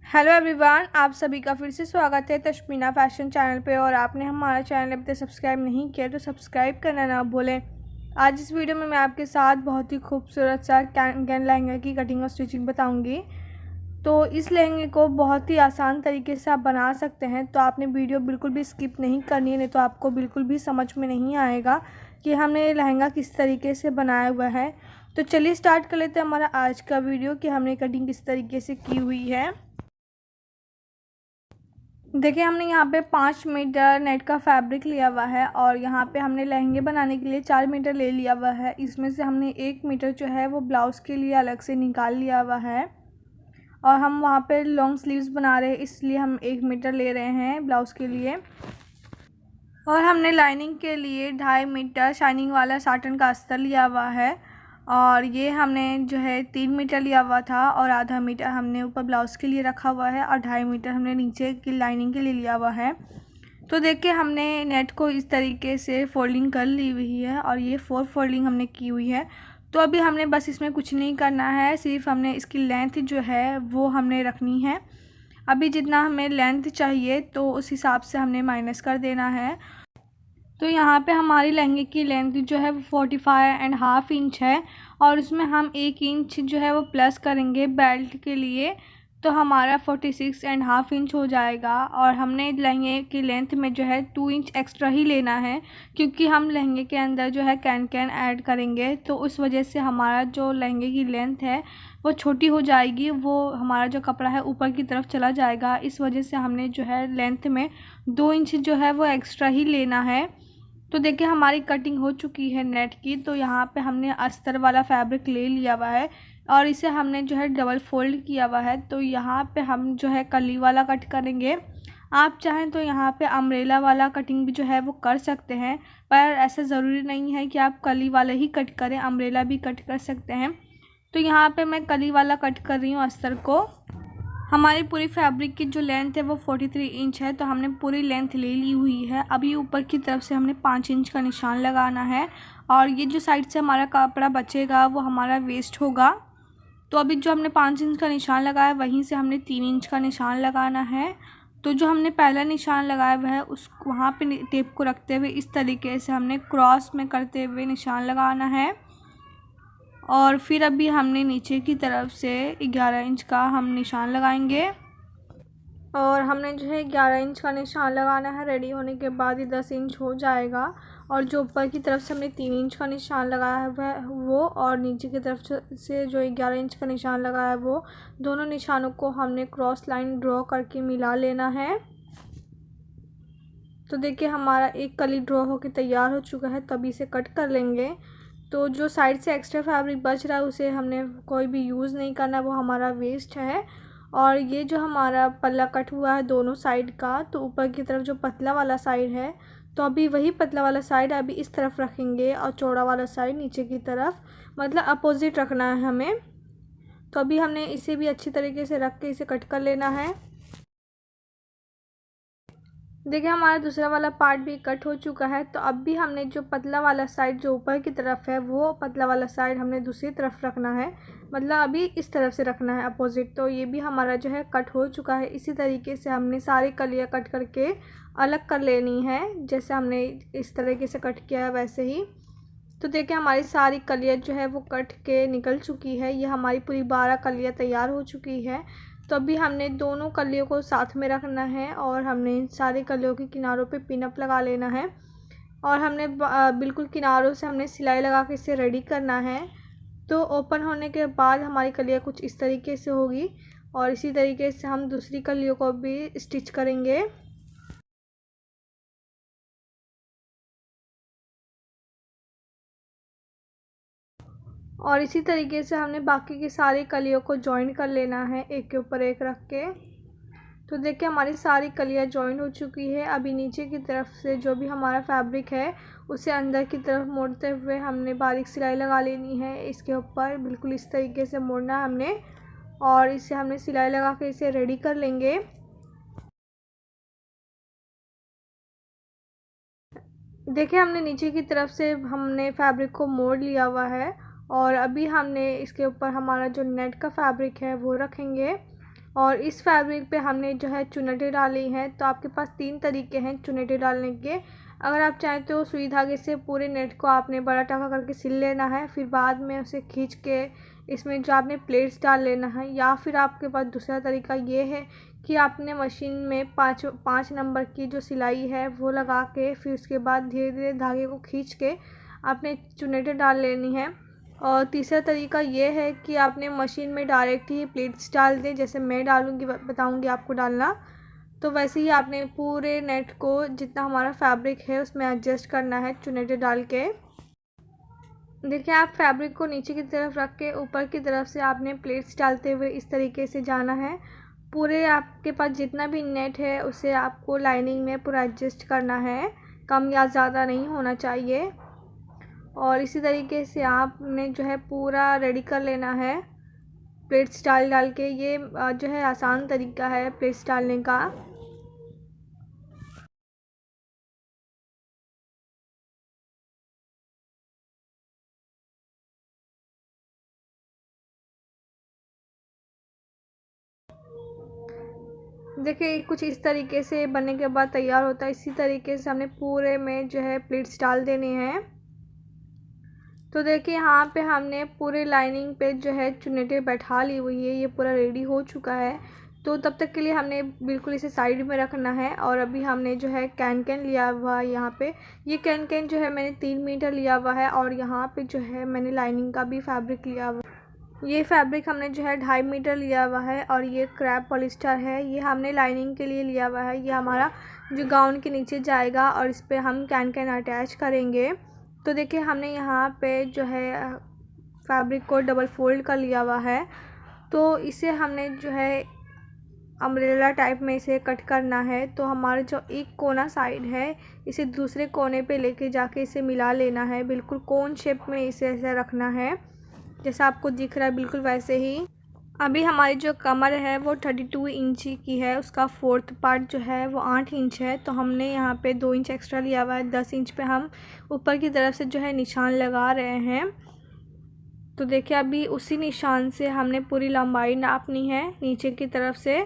Hello everyone, आप सभी का फिर से स्वागत है तशमीना फैशन चैनल पे। और आपने हमारा चैनल अभी तक सब्सक्राइब नहीं किया तो सब्सक्राइब करना ना भूलें। आज इस वीडियो में मैं आपके साथ बहुत ही खूबसूरत सा कैन लहंगे की कटिंग और स्टिचिंग बताऊंगी। तो इस लहंगे को बहुत ही आसान तरीके से आप बना सकते हैं, तो आपने वीडियो बिल्कुल भी स्किप नहीं करनी है, नहीं तो आपको बिल्कुल भी समझ में नहीं आएगा कि हमने लहंगा किस तरीके से बनाया हुआ है। तो चलिए स्टार्ट कर लेते हैं हमारा आज का वीडियो कि हमने कटिंग किस तरीके से की हुई है। देखिए, हमने यहाँ पे 5 मीटर नेट का फैब्रिक लिया हुआ है और यहाँ पे हमने लहंगे बनाने के लिए 4 मीटर ले लिया हुआ है। इसमें से हमने 1 मीटर जो है वो ब्लाउज़ के लिए अलग से निकाल लिया हुआ है और हम वहाँ पे लॉन्ग स्लीव्स बना रहे हैं, इसलिए हम 1 मीटर ले रहे हैं ब्लाउज़ के लिए। और हमने लाइनिंग के लिए 2.5 मीटर शाइनिंग वाला साटन का अस्तर लिया हुआ है और ये हमने जो है 3 मीटर लिया हुआ था और आधा मीटर हमने ऊपर ब्लाउज़ के लिए रखा हुआ है और 2.5 मीटर हमने नीचे की लाइनिंग के लिए लिया हुआ है। तो देखिए, हमने नेट को इस तरीके से फोल्डिंग कर ली हुई है और ये 4 फोल्डिंग हमने की हुई है। तो अभी हमने बस इसमें कुछ नहीं करना है, सिर्फ हमने इसकी लेंथ जो है वो हमने रखनी है। अभी जितना हमें लेंथ चाहिए तो उस हिसाब से हमने माइनस कर देना है। तो यहाँ पे हमारी लहंगे की लेंथ जो है वो 45.5 इंच है और उसमें हम 1 इंच जो है वो प्लस करेंगे बेल्ट के लिए, तो हमारा 46.5 इंच हो जाएगा। और हमने लहंगे की लेंथ में जो है 2 इंच एक्स्ट्रा ही लेना है, क्योंकि हम लहंगे के अंदर जो है कैन ऐड करेंगे, तो उस वजह से हमारा जो लहंगे की लेंथ है वो छोटी हो जाएगी, वो हमारा जो कपड़ा है ऊपर की तरफ चला जाएगा। इस वजह से हमने जो है लेंथ में 2 इंच जो है वो एक्स्ट्रा ही लेना है। तो देखिए, हमारी कटिंग हो चुकी है नेट की। तो यहाँ पे हमने अस्तर वाला फैब्रिक ले लिया हुआ है और इसे हमने जो है डबल फोल्ड किया हुआ है। तो यहाँ पे हम जो है कली वाला कट करेंगे। आप चाहें तो यहाँ पे अम्ब्रेला वाला कटिंग भी जो है वो कर सकते हैं, पर ऐसा ज़रूरी नहीं है कि आप कली वाला ही कट करें, अम्ब्रेला भी कट कर सकते हैं। तो यहाँ पे मैं कली वाला कट कर रही हूँ अस्तर को। हमारी पूरी फैब्रिक की जो लेंथ है वो 43 इंच है, तो हमने पूरी लेंथ ले ली हुई है। अभी ऊपर की तरफ से हमने 5 इंच का निशान लगाना है और ये जो साइड से हमारा कपड़ा बचेगा वो हमारा वेस्ट होगा। तो अभी जो हमने 5 इंच का निशान लगाया वहीं से हमने 3 इंच का निशान लगाना है। तो जो हमने पहला निशान लगाया हुआ है उस वहाँ पे टेप को रखते हुए इस तरीके से हमने क्रॉस में करते हुए निशान लगाना है। और फिर अभी हमने नीचे की तरफ से 11 इंच का हम निशान लगाएंगे और हमने जो है 11 इंच का निशान लगाना है। रेडी होने के बाद ही 10 इंच हो जाएगा। और जो ऊपर की तरफ से हमने 3 इंच का निशान लगाया है वो, और नीचे की तरफ से जो 11 इंच का निशान लगाया है वो, दोनों निशानों को हमने क्रॉस लाइन ड्रॉ करके मिला लेना है। तो देखिए, हमारा एक कली ड्रॉ होकर तैयार हो चुका है, तभी इसे कट कर लेंगे। तो जो साइड से एक्स्ट्रा फैब्रिक बच रहा है उसे हमने कोई भी यूज़ नहीं करना, वो हमारा वेस्ट है। और ये जो हमारा पल्ला कट हुआ है दोनों साइड का, तो ऊपर की तरफ जो पतला वाला साइड है, तो अभी वही पतला वाला साइड अभी इस तरफ रखेंगे और चौड़ा वाला साइड नीचे की तरफ, मतलब अपोजिट रखना है हमें। तो अभी हमने इसे भी अच्छी तरीके से रख के इसे कट कर लेना है। देखिए, हमारा दूसरा वाला पार्ट भी कट हो चुका है। तो अब भी हमने जो पतला वाला साइड जो ऊपर की तरफ है वो पतला वाला साइड हमने दूसरी तरफ रखना है, मतलब अभी इस तरफ से रखना है अपोजिट। तो ये भी हमारा जो है कट हो चुका है। इसी तरीके से हमने सारी कलियाँ कट करके अलग कर लेनी है, जैसे हमने इस तरीके से कट किया है वैसे ही। तो देखिए, हमारी सारी कलियाँ जो है वो कट के निकल चुकी है। ये हमारी पूरी 12 कलियाँ तैयार हो चुकी है। तो अभी हमने दोनों कलियों को साथ में रखना है और हमने सारी कलियों के किनारों पे पिन अप लगा लेना है और हमने बिल्कुल किनारों से हमने सिलाई लगा के इसे रेडी करना है। तो ओपन होने के बाद हमारी कलियाँ कुछ इस तरीके से होगी और इसी तरीके से हम दूसरी कलियों को भी स्टिच करेंगे। और इसी तरीके से हमने बाकी की सारी कलियों को जॉइन कर लेना है, एक के ऊपर एक रख के। तो देखिए, हमारी सारी कलियाँ जॉइन हो चुकी है। अभी नीचे की तरफ से जो भी हमारा फैब्रिक है उसे अंदर की तरफ मोड़ते हुए हमने बारीक सिलाई लगा लेनी है। इसके ऊपर बिल्कुल इस तरीके से मोड़ना है हमने और इसे हमने सिलाई लगा के इसे रेडी कर लेंगे। देखिए, हमने नीचे की तरफ से हमने फैब्रिक को मोड़ लिया हुआ है और अभी हमने इसके ऊपर हमारा जो नेट का फैब्रिक है वो रखेंगे। और इस फैब्रिक पे हमने जो है चुन्नटें डाली हैं। तो आपके पास 3 तरीके हैं चुन्नटें डालने के। अगर आप चाहें तो सुई धागे से पूरे नेट को आपने बड़ा टाँका करके सिल लेना है, फिर बाद में उसे खींच के इसमें जो आपने प्लेट्स डाल लेना है। या फिर आपके पास दूसरा तरीका ये है कि आपने मशीन में 5 नंबर की जो सिलाई है वो लगा के फिर उसके बाद धीरे धीरे धागे को खींच के आपने चुन्नटें डाल लेनी है। और तीसरा तरीका ये है कि आपने मशीन में डायरेक्ट ही प्लेट्स डाल दें, जैसे मैं डालूँगी, बताऊँगी आपको डालना। तो वैसे ही आपने पूरे नेट को जितना हमारा फैब्रिक है उसमें एडजस्ट करना है चुन्नटें डाल के। देखिए, आप फैब्रिक को नीचे की तरफ रख के ऊपर की तरफ से आपने प्लेट्स डालते हुए इस तरीके से जाना है। पूरे आपके पास जितना भी नेट है उसे आपको लाइनिंग में पूरा एडजस्ट करना है, कम या ज़्यादा नहीं होना चाहिए। और इसी तरीके से आपने जो है पूरा रेडी कर लेना है प्लेट्स डाल के। ये जो है आसान तरीका है प्लेट्स डालने का। देखिए, कुछ इस तरीके से बनने के बाद तैयार होता है। इसी तरीके से हमने पूरे में जो है प्लेट्स डाल देने हैं। तो देखिए, यहाँ पे हमने पूरे लाइनिंग पे जो है चुन्नटें बैठा ली हुई है, ये पूरा रेडी हो चुका है। तो तब तक के लिए हमने बिल्कुल इसे साइड में रखना है। और अभी हमने जो है कैन लिया हुआ है यहाँ पे। ये कैन जो है मैंने 3 मीटर लिया हुआ है। और यहाँ पे जो है मैंने लाइनिंग का भी फैब्रिक लिया हुआ है। ये फैब्रिक हमने जो है 2.5 मीटर लिया हुआ है। और ये क्रैप पॉलिस्टर है, ये हमने लाइनिंग के लिए लिया हुआ है। ये हमारा जो गाउन के नीचे जाएगा और इस पर हम कैन अटैच करेंगे। तो देखिए, हमने यहाँ पे जो है फैब्रिक को डबल फोल्ड कर लिया हुआ है। तो इसे हमने जो है अम्ब्रेला टाइप में इसे कट करना है। तो हमारा जो एक कोना साइड है इसे दूसरे कोने पे लेके जाके इसे मिला लेना है। बिल्कुल कोन शेप में इसे ऐसे रखना है, जैसा आपको दिख रहा है बिल्कुल वैसे ही। अभी हमारी जो कमर है वो 32 इंच की है, उसका 4th पार्ट जो है वो 8 इंच है। तो हमने यहाँ पे 2 इंच एक्स्ट्रा लिया हुआ है। 10 इंच पे हम ऊपर की तरफ से जो है निशान लगा रहे हैं। तो देखिए, अभी उसी निशान से हमने पूरी लंबाई नापनी है नीचे की तरफ से।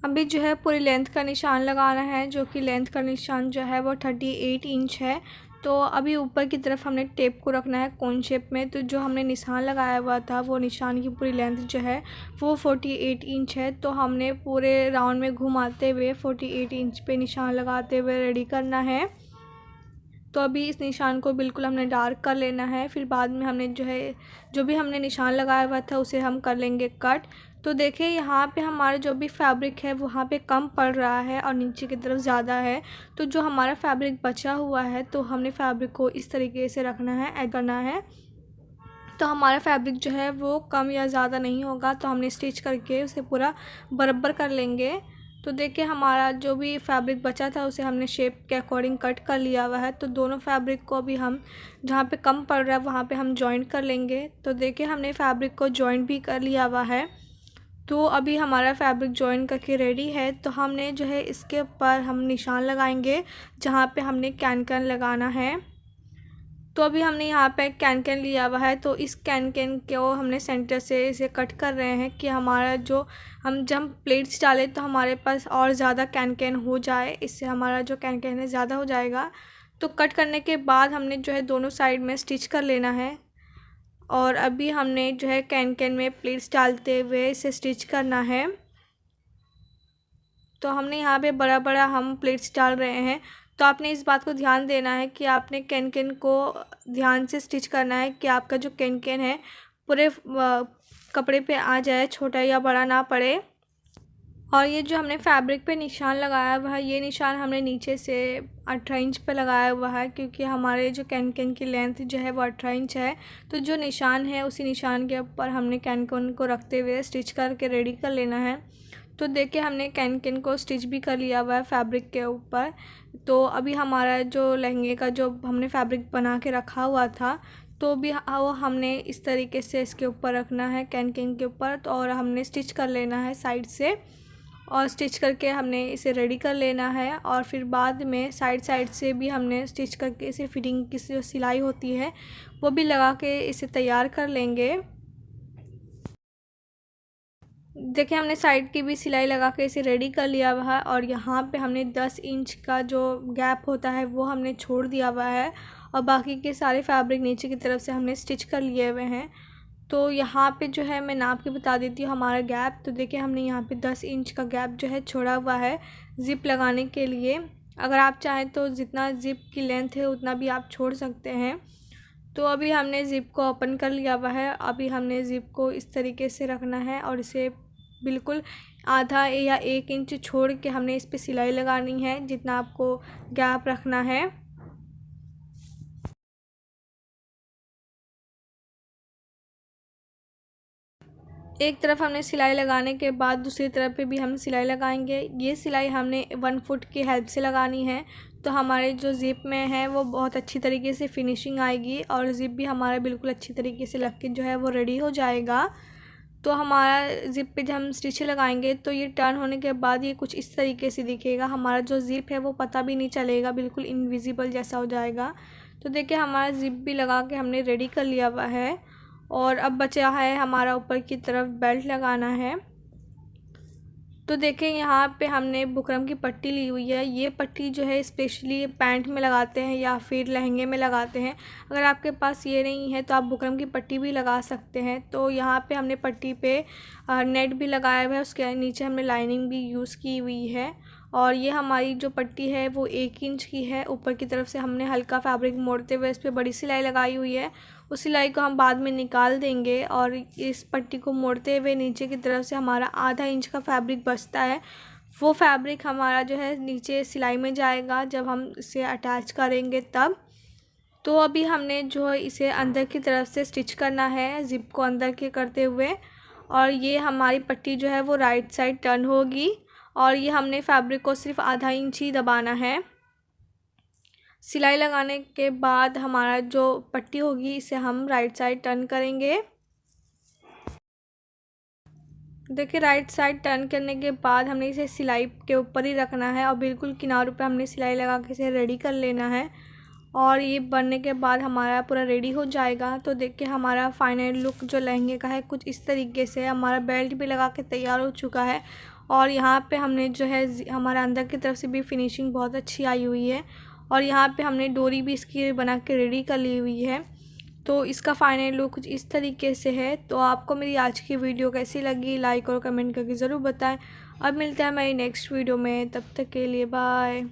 अभी जो है पूरी लेंथ का निशान लगाना है, जो कि लेंथ का निशान जो है वो 38 इंच है। तो अभी ऊपर की तरफ हमने टेप को रखना है कोन शेप में। तो जो हमने निशान लगाया हुआ था वो निशान की पूरी लेंथ जो है वो 48 इंच है। तो हमने पूरे राउंड में घुमाते हुए 48 इंच पे निशान लगाते हुए रेडी करना है। तो अभी इस निशान को बिल्कुल हमने डार्क कर लेना है। फिर बाद में हमने जो है जो भी हमने निशान लगाया हुआ था उसे हम कर लेंगे कट। तो देखिए, यहाँ पे हमारा जो भी फैब्रिक है वहाँ पे कम पड़ रहा है और नीचे की तरफ ज़्यादा है। तो जो हमारा फैब्रिक बचा हुआ है तो हमने फैब्रिक को इस तरीके से रखना है, ऐड करना है। तो हमारा फैब्रिक जो है वो कम या ज़्यादा नहीं होगा। तो हमने स्टिच करके उसे पूरा बराबर कर लेंगे। तो देखिए, हमारा जो भी फैब्रिक बचा था उसे हमने शेप के अकॉर्डिंग कट कर लिया हुआ है। तो दोनों फैब्रिक को अभी हम जहाँ पे कम पड़ रहा है वहाँ पे हम जॉइंट कर लेंगे। तो देखिए, हमने फैब्रिक को जॉइंट भी कर लिया हुआ है। तो अभी हमारा फैब्रिक जॉइन करके रेडी है। तो हमने जो है इसके ऊपर हम निशान लगाएंगे जहाँ पे हमने कैन लगाना है। तो अभी हमने यहाँ पे कैन लिया हुआ है। तो इस कैन को हमने सेंटर से इसे कट कर रहे हैं कि हमारा जो जब प्लेट्स डालें तो हमारे पास और ज़्यादा कैन हो जाए, इससे हमारा जो कैन है ज़्यादा हो जाएगा। तो कट करने के बाद हमने जो है दोनों साइड में स्टिच कर लेना है। और अभी हमने जो है कैन में प्लेट्स डालते हुए इसे स्टिच करना है। तो हमने यहाँ पे बड़ा बड़ा हम प्लेट्स डाल रहे हैं। तो आपने इस बात को ध्यान देना है कि आपने कैन को ध्यान से स्टिच करना है कि आपका जो कैन है पूरे कपड़े पे आ जाए, छोटा या बड़ा ना पड़े। और ये जो हमने फैब्रिक पे निशान लगाया हुआ है, ये निशान हमने नीचे से 18 इंच पे लगाया हुआ है, क्योंकि हमारे जो कैन की लेंथ जो है वो 18 इंच है। तो जो निशान है उसी निशान के ऊपर हमने कैन को रखते हुए स्टिच करके रेडी कर लेना है। तो देखिए, हमने कैन को स्टिच भी कर लिया हुआ है फैब्रिक के ऊपर। तो अभी हमारा जो लहंगे का जो हमने फैब्रिक बना के रखा हुआ था तो भी वो हमने इस तरीके से इसके ऊपर रखना है कैन के ऊपर। तो और हमने स्टिच कर लेना है साइड से, और स्टिच करके हमने इसे रेडी कर लेना है। और फिर बाद में साइड से भी हमने स्टिच करके इसे फिटिंग की जो सिलाई होती है वो भी लगा के इसे तैयार कर लेंगे। देखिए हमने साइड की भी सिलाई लगा के इसे रेडी कर लिया हुआ है और यहाँ पे हमने 10 इंच का जो गैप होता है वो हमने छोड़ दिया हुआ है और बाकी के सारे फैब्रिक नीचे की तरफ से हमने स्टिच कर लिए हुए हैं। तो यहाँ पे जो है मैं नाप के बता देती हूँ हमारा गैप। तो देखिए हमने यहाँ पे 10 इंच का गैप जो है छोड़ा हुआ है ज़िप लगाने के लिए। अगर आप चाहें तो जितना ज़िप की लेंथ है उतना भी आप छोड़ सकते हैं। तो अभी हमने ज़िप को ओपन कर लिया हुआ है। अभी हमने ज़िप को इस तरीके से रखना है और इसे बिल्कुल आधा या 1 इंच छोड़ के हमने इस पर सिलाई लगानी है जितना आपको गैप रखना है। एक तरफ हमने सिलाई लगाने के बाद दूसरी तरफ पे भी हम सिलाई लगाएंगे। ये सिलाई हमने 1 फुट की हेल्प से लगानी है तो हमारे जो ज़िप में है वो बहुत अच्छी तरीके से फिनिशिंग आएगी और ज़िप भी हमारा बिल्कुल अच्छी तरीके से लग के जो है वो रेडी हो जाएगा। तो हमारा ज़िप पे जब हम स्टिच लगाएंगे तो ये टर्न होने के बाद ये कुछ इस तरीके से दिखेगा। हमारा जो ज़िप है वो पता भी नहीं चलेगा, बिल्कुल इनविजिबल जैसा हो जाएगा। तो देखिए हमारा ज़िप भी लगा के हमने रेडी कर लिया हुआ है और अब बचा है हमारा ऊपर की तरफ बेल्ट लगाना है। तो देखें यहाँ पे हमने बुकरम की पट्टी ली हुई है। ये पट्टी जो है स्पेशली पैंट में लगाते हैं या फिर लहंगे में लगाते हैं। अगर आपके पास ये नहीं है तो आप बुकरम की पट्टी भी लगा सकते हैं। तो यहाँ पे हमने पट्टी पे नेट भी लगाया हुआ है, उसके नीचे हमने लाइनिंग भी यूज़ की हुई है और ये हमारी जो पट्टी है वो 1 इंच की है। ऊपर की तरफ से हमने हल्का फैब्रिक मोड़ते हुए इस पर बड़ी सिलाई लगाई हुई है। उस सिलाई को हम बाद में निकाल देंगे और इस पट्टी को मोड़ते हुए नीचे की तरफ से हमारा आधा इंच का फैब्रिक बचता है। वो फैब्रिक हमारा जो है नीचे सिलाई में जाएगा जब हम इसे अटैच करेंगे तब। तो अभी हमने जो है इसे अंदर की तरफ से स्टिच करना है ज़िप को अंदर के करते हुए और ये हमारी पट्टी जो है वो राइट साइड टर्न होगी और ये हमने फैब्रिक को सिर्फ आधा इंच ही दबाना है। सिलाई लगाने के बाद हमारा जो पट्टी होगी इसे हम राइट साइड टर्न करेंगे। देखिए राइट साइड टर्न करने के बाद हमने इसे सिलाई के ऊपर ही रखना है और बिल्कुल किनारों पे हमने सिलाई लगा के इसे रेडी कर लेना है और ये बनने के बाद हमारा पूरा रेडी हो जाएगा। तो देखिए हमारा फाइनल लुक जो लहंगे का है कुछ इस तरीके से। हमारा बेल्ट भी लगा के तैयार हो चुका है और यहाँ पे हमने जो है हमारा अंदर की तरफ से भी फिनिशिंग बहुत अच्छी आई हुई है और यहाँ पे हमने डोरी भी इसकी बना के रेडी कर ली हुई है। तो इसका फाइनल लुक कुछ इस तरीके से है। तो आपको मेरी आज की वीडियो कैसी लगी लाइक और कमेंट करके ज़रूर बताएं। अब मिलते हैं हमारी नेक्स्ट वीडियो में, तब तक के लिए बाय।